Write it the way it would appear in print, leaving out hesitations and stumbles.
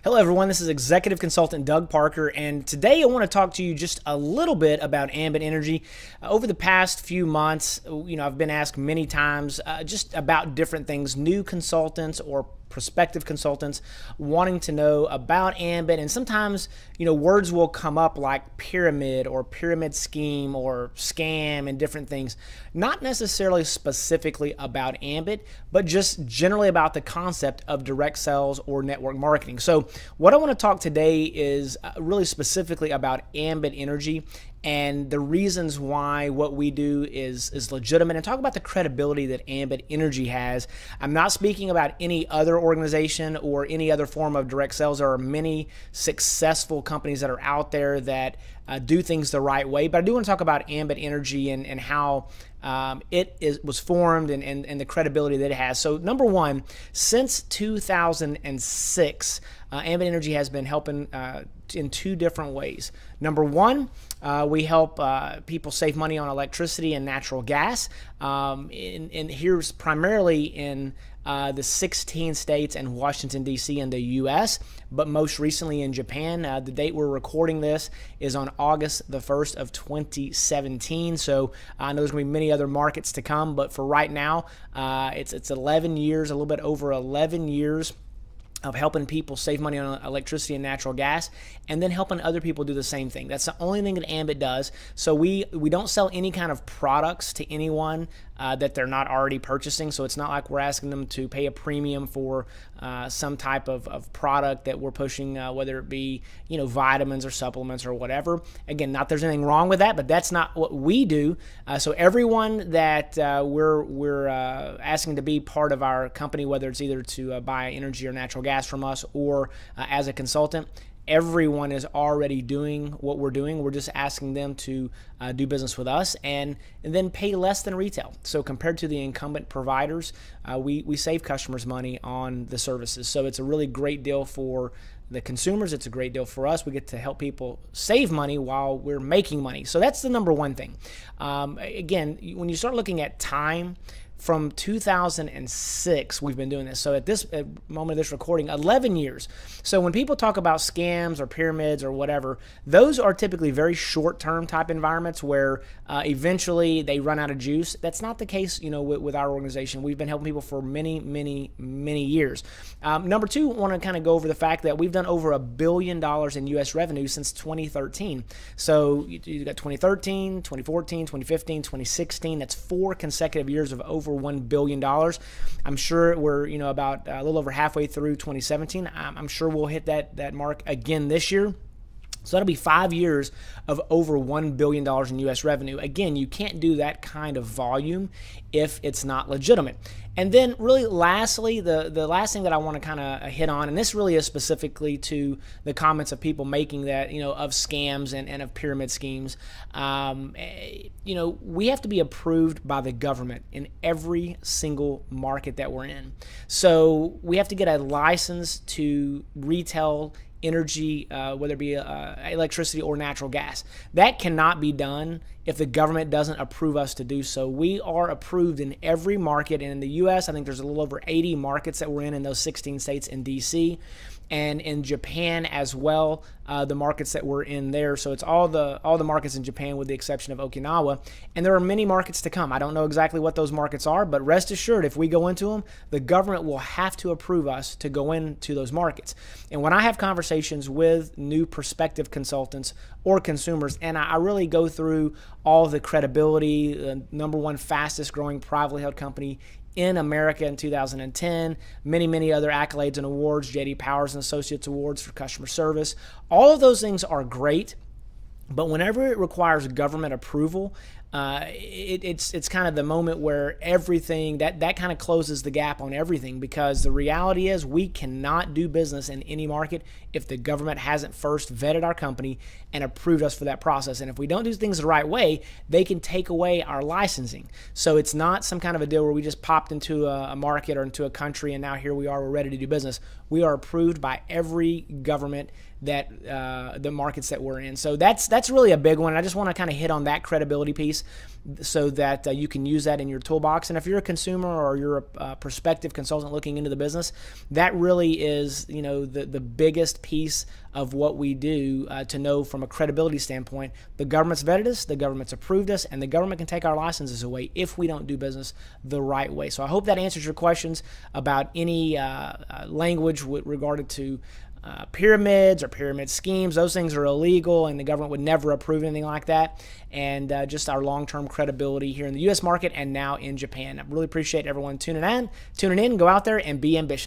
Hello everyone, this is Executive Consultant Doug Parker, and today I want to talk to you just a little bit about Ambit Energy. Over the past few months, I've been asked many times just about different things, new consultants or prospective consultants wanting to know about Ambit, and sometimes words will come up like pyramid or pyramid scheme or scam and different things, not necessarily specifically about Ambit, but just generally about the concept of direct sales or network marketing. So what I want to talk today is really specifically about Ambit Energy and the reasons why what we do is legitimate, and talk about the credibility that Ambit Energy has. I'm not speaking about any other organization or any other form of direct sales. There are many successful companies that are out there that do things the right way, but I do want to talk about Ambit Energy and how was formed and the credibility that it has. So number one, since 2006, Ambit Energy has been helping in two different ways. Number one, we help people save money on electricity and natural gas. And here's primarily in the 16 states and Washington, D.C. in the U.S., but most recently in Japan. The date we're recording this is on August the 1st of 2017. So I know there's going to be many other markets to come, but for right now, it's 11 years, a little bit over 11 years of helping people save money on electricity and natural gas, and then helping other people do the same thing. That's the only thing that Ambit does. So we don't sell any kind of products to anyone that they're not already purchasing. So it's not like we're asking them to pay a premium for some type of product that we're pushing, whether it be vitamins or supplements or whatever. Again, not there's anything wrong with that, but that's not what we do. So everyone that we're asking to be part of our company, whether it's either to buy energy or natural gas from us or as a consultant, everyone is already doing what we're doing. We're just asking them to do business with us and then pay less than retail. So compared to the incumbent providers, we save customers money on the services. So it's a really great deal for the consumers. It's a great deal for us. We get to help people save money while we're making money. So that's the number one thing. Again, when you start looking at time, from 2006, we've been doing this. So at this moment of this recording, 11 years. So when people talk about scams or pyramids or whatever, those are typically very short-term type environments where eventually they run out of juice. That's not the case, with our organization. We've been helping people for many, many, many years. Number two, I want to kind of go over the fact that we've done over $1 billion in U.S. revenue since 2013. So you got 2013, 2014, 2015, 2016. That's 4 consecutive years of over $1 billion. I'm sure we're about a little over halfway through 2017. I'm sure we'll hit that mark again this year. So that'll be 5 years of over $1 billion in U.S. revenue. Again, you can't do that kind of volume if it's not legitimate. And then really lastly, the last thing that I want to kind of hit on, and this really is specifically to the comments of people making that, of scams and of pyramid schemes, we have to be approved by the government in every single market that we're in. So we have to get a license to retail energy, whether it be electricity or natural gas. That cannot be done if the government doesn't approve us to do so. We are approved in every market, and in the U.S., I think there's a little over 80 markets that we're in those 16 states in D.C., and in Japan as well, the markets that we're in there. So it's all the markets in Japan with the exception of Okinawa, and there are many markets to come. I don't know exactly what those markets are, but rest assured, if we go into them, the government will have to approve us to go into those markets. And when I have conversations with new prospective consultants or consumers, and I really go through all the credibility, the number one fastest growing privately held company in America in 2010, many other accolades and awards, J.D. Powers and Associates Awards for customer service. All of those things are great, but whenever it requires government approval, it's kind of the moment where everything that kind of closes the gap on everything, because the reality is we cannot do business in any market if the government hasn't first vetted our company and approved us for that process. And if we don't do things the right way, they can take away our licensing. So it's not some kind of a deal where we just popped into a market or into a country and now here we are, we're ready to do business. We are approved by every government that the markets that we're in. So that's really a big one. I just want to kind of hit on that credibility piece. so that you can use that in your toolbox. And if you're a consumer or you're a prospective consultant looking into the business, that really is, the biggest piece of what we do to know from a credibility standpoint. The government's vetted us, the government's approved us, and the government can take our licenses away if we don't do business the right way. So I hope that answers your questions about any language regarded to pyramids or pyramid schemes. Those things are illegal, and the government would never approve anything like that. And just our long-term credibility here in the U.S. market and now in Japan. I really appreciate everyone tuning in. Go out there and be ambitious.